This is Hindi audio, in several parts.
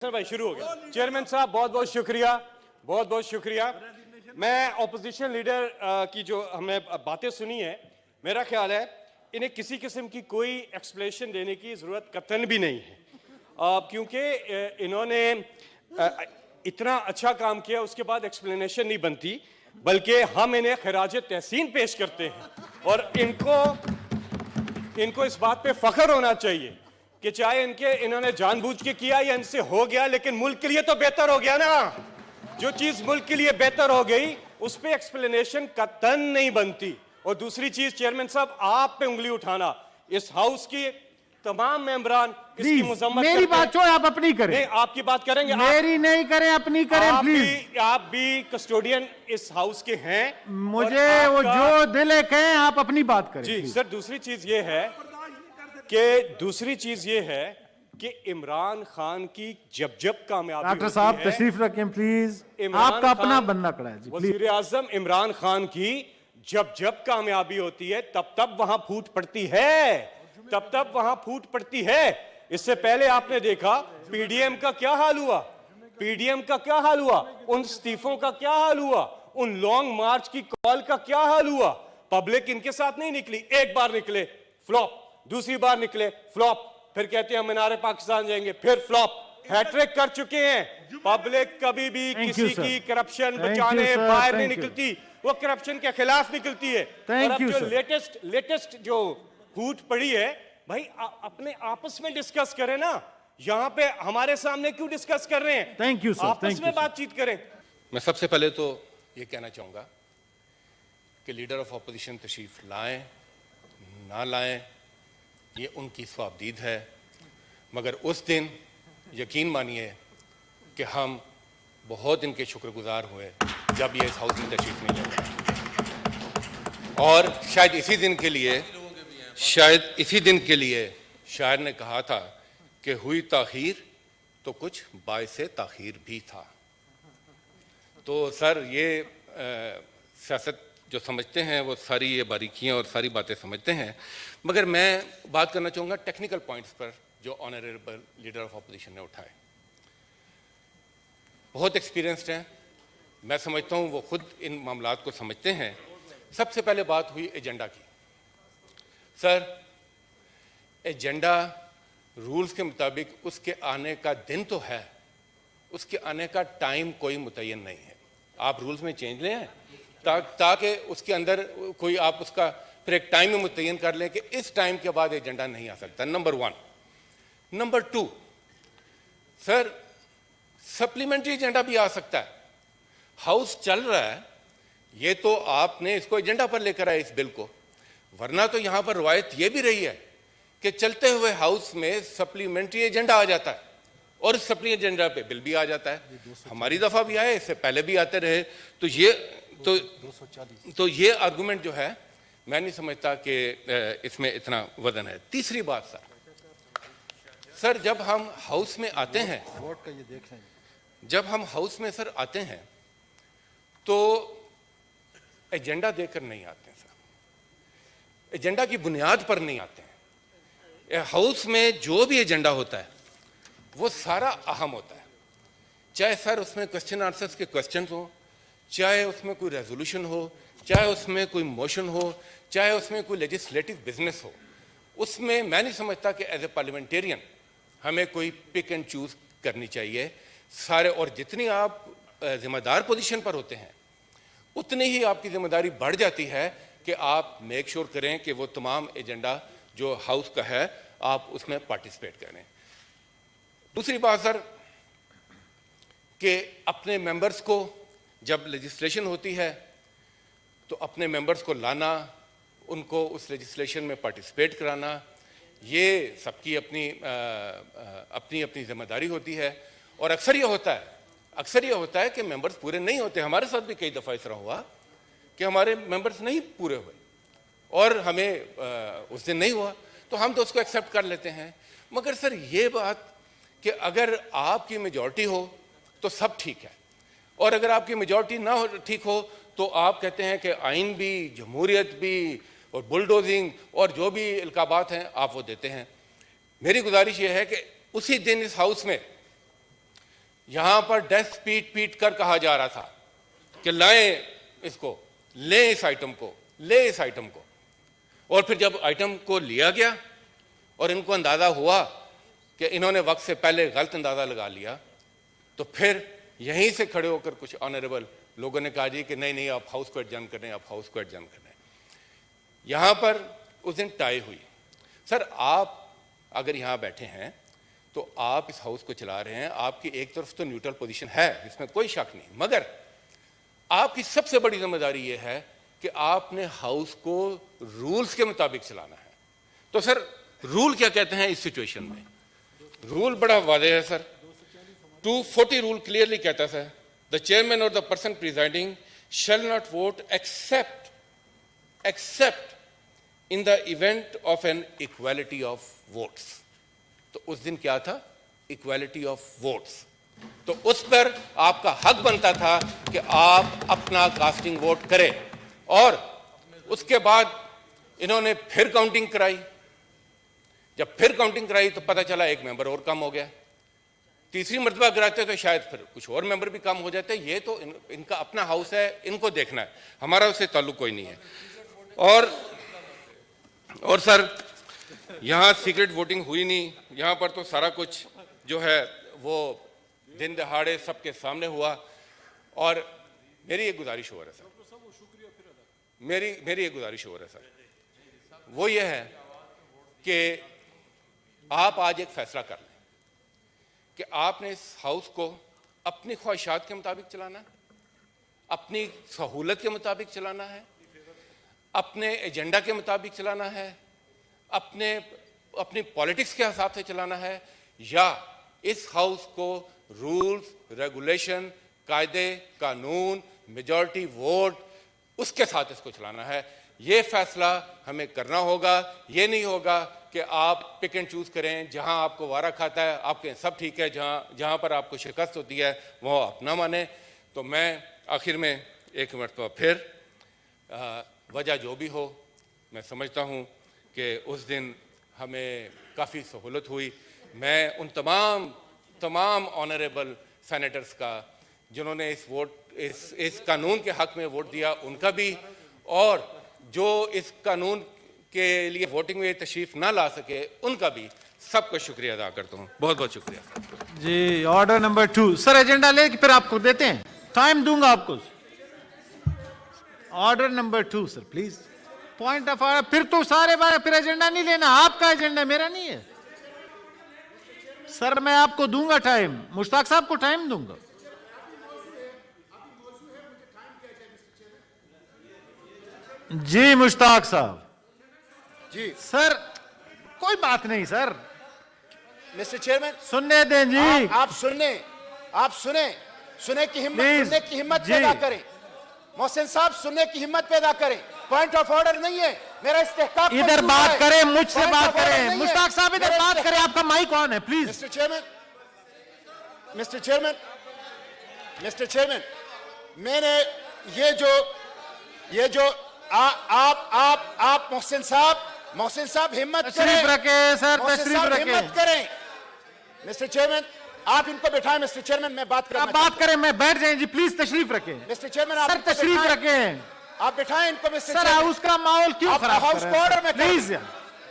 सर भाई शुरू हो गया। चेयरमैन साहब बहुत बहुत शुक्रिया। मैं ऑपोजिशन लीडर की जो हमने बातें सुनी है, मेरा ख्याल है इन्हें किसी किस्म की कोई एक्सप्लेनेशन देने की ज़रूरत कतई भी नहीं है, क्योंकि इन्होंने इतना अच्छा काम किया, उसके बाद एक्सप्लेनेशन नहीं बनती, बल्कि हम इन्हें खराज तहसीन पेश करते हैं और इनको इस बात पे फख्र होना चाहिए कि चाहे इन्होंने जानबूझ के किया या इनसे हो गया, लेकिन मुल्क के लिए तो बेहतर हो गया ना। जो चीज मुल्क के लिए बेहतर हो गई उस पे एक्सप्लेनेशन कतई नहीं बनती। और दूसरी चीज, चेयरमैन साहब, आप पे उंगली उठाना, इस हाउस की तमाम मेंबरान इसकी मजम्मत मेरी बात छोड़, आप अपनी करें। नहीं, आपकी बात करेंगे, मेरी नहीं करें, अपनी करें प्लीज। आप भी कस्टोडियन इस हाउस के हैं, मुझे वो जो दिल है कहें, आप अपनी बात करें जी। सर दूसरी चीज ये है कि इमरान खान की जब कामयाबी, डॉक्टर साहब तशरीफ रखें प्लीज, आपका अपना बंदा खड़ा है जी। वज़ीर आज़म इमरान खान की जब कामयाबी होती है तब वहां फूट पड़ती है, इससे पहले आपने देखा पीडीएम का क्या हाल हुआ, उन इस्तीफों का क्या हाल हुआ, उन लॉन्ग मार्च की कॉल का क्या हाल हुआ। पब्लिक इनके साथ नहीं निकली, एक बार निकले फ्लॉप, दूसरी बार निकले फ्लॉप, फिर कहते हैं मीनारे पाकिस्तान जाएंगे, फिर फ्लॉप। हैट्रिक कर चुके हैं। पब्लिक कभी भी किसी की करप्शन बचाने बाहर नहीं निकलती, वो करप्शन के खिलाफ निकलती है। और अब जो लेटेस्ट जो फूट पड़ी है, भाई अपने आपस में डिस्कस करें ना, यहाँ पे हमारे सामने क्यों डिस्कस कर रहे हैं? थैंक यू सर, आपस में बातचीत करें। मैं सबसे पहले तो ये कहना चाहूंगा कि लीडर ऑफ ऑपोजिशन तशरीफ लाएं ना लाएं ये उनकी स्वाबदीद है, मगर उस दिन यकीन मानिए कि हम बहुत इनके शुक्रगुजार हुए जब ये इस हाउस में तशरीफ नहीं ले गए। और शायद इसी दिन के लिए शायर ने कहा था कि हुई ताखीर तो कुछ बाइसे ताखीर भी था। तो सर ये सियासत जो समझते हैं वो सारी ये बारीकियां और सारी बातें समझते हैं, मगर मैं बात करना चाहूँगा टेक्निकल पॉइंट्स पर जो ऑनरेबल लीडर ऑफ अपोजिशन ने उठाए। बहुत एक्सपीरियंस्ड हैं, मैं समझता हूँ वो खुद इन मामलात को समझते हैं। सबसे पहले बात हुई एजेंडा की। सर एजेंडा रूल्स के मुताबिक उसके आने का दिन तो है, उसके आने का टाइम कोई मुतय्यन नहीं है। आप रूल्स में चेंज ले आए ताकि उसके अंदर कोई आप उसका फिर एक टाइम में मुतय्यन कर लें कि इस टाइम के बाद एजेंडा नहीं आ सकता, number 1। Number 2, sir supplementary agenda भी आ सकता है। हाउस चल रहा है, ये तो आपने इसको एजेंडा पर लेकर आए इस बिल को, वरना तो यहां पर रवायत ये भी रही है कि चलते हुए हाउस में सप्लीमेंट्री एजेंडा आ जाता है और इस सप्ली एजेंडा पे बिल भी आ जाता है। हमारी दफा भी आए, इससे पहले भी आते रहे। तो ये आर्गुमेंट जो है मैं नहीं समझता कि इसमें इतना वजन है। तीसरी बात सर जब हम हाउस में आते हैं, सर आते हैं तो एजेंडा देकर नहीं आते हैं सर, एजेंडा की बुनियाद पर नहीं आते हैं। हाउस में जो भी एजेंडा होता है वो सारा अहम होता है, चाहे सर उसमें क्वेश्चन आंसर्स के क्वेश्चन हो, चाहे उसमें कोई रेजोल्यूशन हो, चाहे उसमें कोई मोशन हो, चाहे उसमें कोई लेजिस्लेटिव बिजनेस हो। उसमें मैं नहीं समझता कि एज ए पार्लियामेंटेरियन हमें कोई पिक एंड चूज करनी चाहिए सारे। और जितनी आप जिम्मेदार पोजीशन पर होते हैं उतनी ही आपकी जिम्मेदारी बढ़ जाती है कि आप मेक श्योर करें कि वो तमाम एजेंडा जो हाउस का है आप उसमें पार्टिसिपेट करें। दूसरी बात सर कि अपने मेंबर्स को जब लेजिस्लेशन होती है तो अपने मेंबर्स को लाना, उनको उस लेजिस्लेशन में पार्टिसिपेट कराना, ये सबकी अपनी जिम्मेदारी होती है। और अक्सर ये होता है कि मेंबर्स पूरे नहीं होते। हमारे साथ भी कई दफ़ा इस तरह हुआ कि हमारे मेंबर्स नहीं पूरे हुए और हमें उस दिन नहीं हुआ, तो हम तो उसको एक्सेप्ट कर लेते हैं। मगर सर ये बात कि अगर आपकी मेजॉरिटी हो तो सब ठीक है, और अगर आपकी मेजॉरिटी ना हो ठीक हो तो आप कहते हैं कि आइन भी, जमहूरियत भी और बुलडोजिंग और जो भी इल्काबात हैं आप वो देते हैं। मेरी गुजारिश ये है कि उसी दिन इस हाउस में यहां पर डेस्क पीट पीट कर कहा जा रहा था कि लाएं इसको, लें इस आइटम को, ले इस आइटम को। और फिर जब आइटम को लिया गया और इनको अंदाजा हुआ कि इन्होंने वक्त से पहले गलत अंदाजा लगा लिया, तो फिर यहीं से खड़े होकर कुछ ऑनरेबल लोगों ने कहा जी कि नहीं नहीं, आप हाउस को एडजर्न करें, आप हाउस को एडजर्न करें। यहां पर उस दिन टाई हुई। सर, आप अगर यहां बैठे हैं तो आप इस हाउस को चला रहे हैं, आपकी एक तरफ तो न्यूट्रल पोजीशन है, इसमें कोई शक नहीं, मगर आपकी सबसे बड़ी जिम्मेदारी यह है कि आपने हाउस को रूल्स के मुताबिक चलाना है। तो सर, रूल क्या कहते हैं इस सिचुएशन में? रूल बड़ा वाज़ेह है सर। 240 रूल क्लियरली कहता है सर, द चेयरमैन और the person presiding shall not vote except in the event of an equality of votes. तो उस दिन क्या था? Equality of votes. तो उस पर आपका हक बनता था कि आप अपना कास्टिंग वोट करें। और उसके बाद इन्होंने फिर काउंटिंग कराई। जब फिर काउंटिंग कराई तो पता चला एक मेंबर और कम हो गया। तीसरी मर्तबा कराते तो शायद फिर कुछ और मेंबर भी कम हो जाते। ये तो इनका अपना हाउस है, इनको देखना है, हमारा उससे ताल्लुक कोई नहीं है। और सर, यहाँ सीक्रेट वोटिंग हुई नहीं, यहाँ पर तो सारा कुछ जो है वो दिन दहाड़े सबके सामने हुआ। और मेरी एक गुजारिश हो रहा है सर, मेरी एक गुजारिश हो रहा है सर, वो ये है कि आप आज एक फैसला कर लें कि आपने इस हाउस को अपनी ख्वाहिशात के मुताबिक चलाना है, अपनी सहूलत के मुताबिक चलाना है, अपने एजेंडा के मुताबिक चलाना है, अपनी पॉलिटिक्स के हिसाब से चलाना है, या इस हाउस को रूल्स, रेगुलेशन, कायदे, कानून, मेजॉरिटी वोट, उसके साथ इसको चलाना है। ये फैसला हमें करना होगा। ये नहीं होगा कि आप पिक एंड चूज करें, जहां आपको वारा खाता है आपके सब ठीक है, जहां पर आपको शिकस्त होती है वो अपना माने। तो मैं आखिर में एक मरतबा फिर वजह जो भी हो, मैं समझता हूं कि उस दिन हमें काफ़ी सहूलत हुई। मैं उन तमाम ऑनरेबल सेनेटर्स का जिन्होंने इस कानून के हक में वोट दिया उनका भी, और जो इस कानून के लिए वोटिंग में तशरीफ ना ला सके उनका भी, सबका शुक्रिया अदा करता हूँ। बहुत बहुत शुक्रिया जी। ऑर्डर नंबर 2 सर, एजेंडा ले फिर आपको देते हैं, टाइम दूंगा आपको। Order number 2 sir please, point of order. फिर तो सारे बार फिर एजेंडा नहीं लेना, आपका एजेंडा, मेरा नहीं है सर। मैं आपको दूंगा टाइम, मुश्ताक साहब को टाइम दूंगा। जी मुश्ताक साहब। जी सर कोई बात नहीं सर, मिस्टर चेयरमैन, सुनने दें जी। आप सुने की हिम्मत, Please, सुनने की हिम्मत जी। पैदा करें। मोहसिन साहब, सुनने की हिम्मत पैदा करें। पॉइंट ऑफ ऑर्डर नहीं है, मेरा इस्तेहकाम इधर बात करें, मुझसे Point बात of order करें। नहीं है। मुश्ताक साहब इधर मेरा बात करें, आपका माइक ऑन है प्लीज। मिस्टर चेयरमैन, मैंने ये जो आप मोहसिन साहब हिम्मत तशरीफ करें। रखें सर, मोहसिन तशरीफ साहब रखें। हिम्मत करें। मिस्टर चेयरमैन, आप इनको बैठाएं। मिस्टर चेयरमैन, मैं बात करना आप बात करें, मैं बैठ जाएं जी, प्लीज तशरीफ रखें। मिस्टर चेयरमैन, आप सर इनको तशरीफ बैठाएं। रखें आप बिठाएं इनको। मिस्टर सर, चेयरमैन, उसका माहौल क्यों आप खराब हाउस कर को रहे ऑर्डर हैं? में करें। प्लीज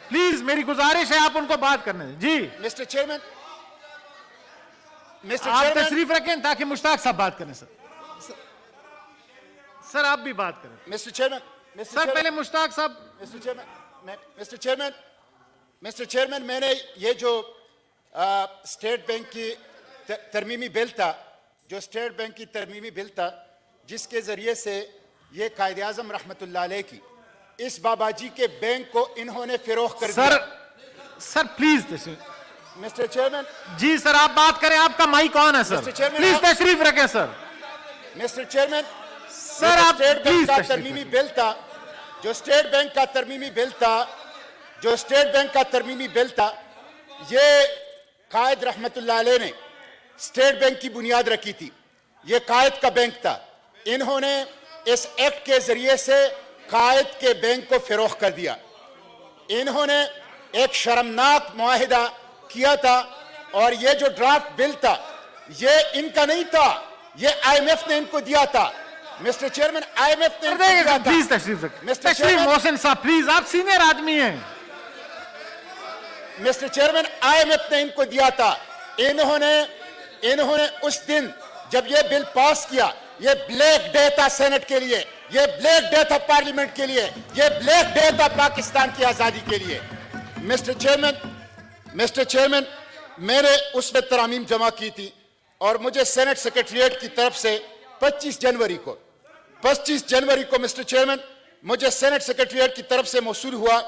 प्लीज मेरी गुजारिश है, आप उनको बात करने दें जी। मिस्टर चेयरमैन, आप तशरीफ रखें ताकि मुश्ताक साहब बात करें। सर आप भी बात करें। मिस्टर चेयरमैन, सर पहले मुश्ताक साहब। मिस्टर चेयरमैन, मैंने ये जो स्टेट बैंक की तरमीमी बिल था, जिसके जरिए से ये कायदे आजम रहमतुल्लाह अलैह की इस बाबाजी के बैंक को इन्होंने फिरोख कर दिया। सर प्लीज मिस्टर चेयरमैन, जी सर आप बात करें, आपका माइक ऑन है सर, मिस्टर चेयरमैन, प्लीज तशरीफ रखें सर। मिस्टर चेयरमैन, सर आप स्टेट बैंक प्लीज का तशरीफ तरमीमी बिल था, जो स्टेट बैंक का तरमीमी बिल था, ये कायद रहमतुल्लाह अलैह ने स्टेट बैंक की बुनियाद रखी थी। ये कायद का बैंक था। इन्होंने इस एक्ट के जरिए से कायद के बैंक को फिरोख कर दिया। इन्होंने एक शर्मनाक मुआहिदा किया था, और ये जो ड्राफ्ट बिल था ये इनका नहीं था, ये आईएमएफ ने इनको दिया था। मिस्टर चेयरमैन, आईएमएफ ने इनको दिया था। प्लीज तशरीफ रखें। मिस्टर तशरीफ चेयरमैन, मोहसिन साहब प्लीज, आप सीनियर आदमी हैं। मिस्टर चेयरमैन, आईएमएफ ने इनको दिया था। इन्होंने उस दिन जब ये बिल पास किया, ये ब्लैक डे था सेनेट के लिए, ये ब्लैक डे था पार्लियामेंट के लिए, ये ब्लैक डे था पाकिस्तान की आजादी के लिए। मिस्टर चेयरमैन, मैंने उसमें तरामीम जमा की थी और मुझे सेनेट सेक्रेटरीट की तरफ से 25 जनवरी को मिस्टर चेयरमैन, मुझे सेनेट सेक्रेटरीट की तरफ से मौसूल हुआ,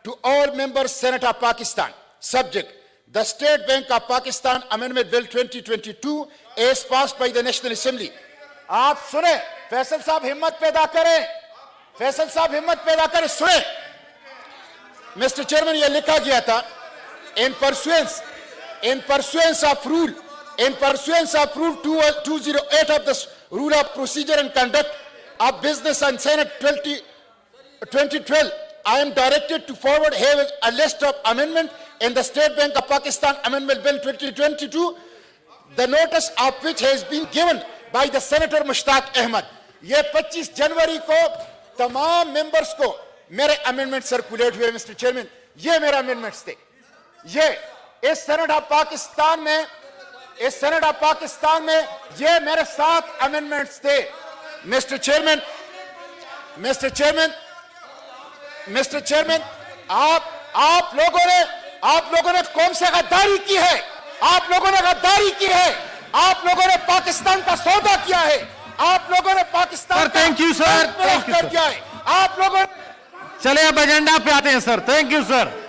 to all members senate of Pakistan, subject the State Bank of Pakistan amendment bill 2022 as passed by the National Assembly. आप सुने, फैसल साहब हिम्मत पैदा करें, सुने। मिस्टर चेयरमैन, यह लिखा गया था, in pursuance of rule 208 of the rule of procedure and conduct of business on Senate 2012, I am directed to forward here a list of amendment in the State Bank of Pakistan Amendment Bill 2022, the notice of which has been given by the Senator Mushtaq Ahmed। ये 25 जनवरी को तमाम मेंबर्स को मेरे अमेंडमेंट सर्कुलेट हुए। मिस्टर चेयरमैन, ये मेरे अमेंडमेंट्स थे। ये इस सेनेट ऑफ पाकिस्तान में ये मेरे 7 अमेंडमेंट्स थे। मिस्टर चेयरमैन, आप लोगों ने कौन से गद्दारी की है? आप लोगों ने पाकिस्तान का सौदा किया है। आप लोगों ने पाकिस्तान का थैंक यू सर, किया है। आप लोगों चले अब एजेंडा पे आते हैं सर। Thank you sir.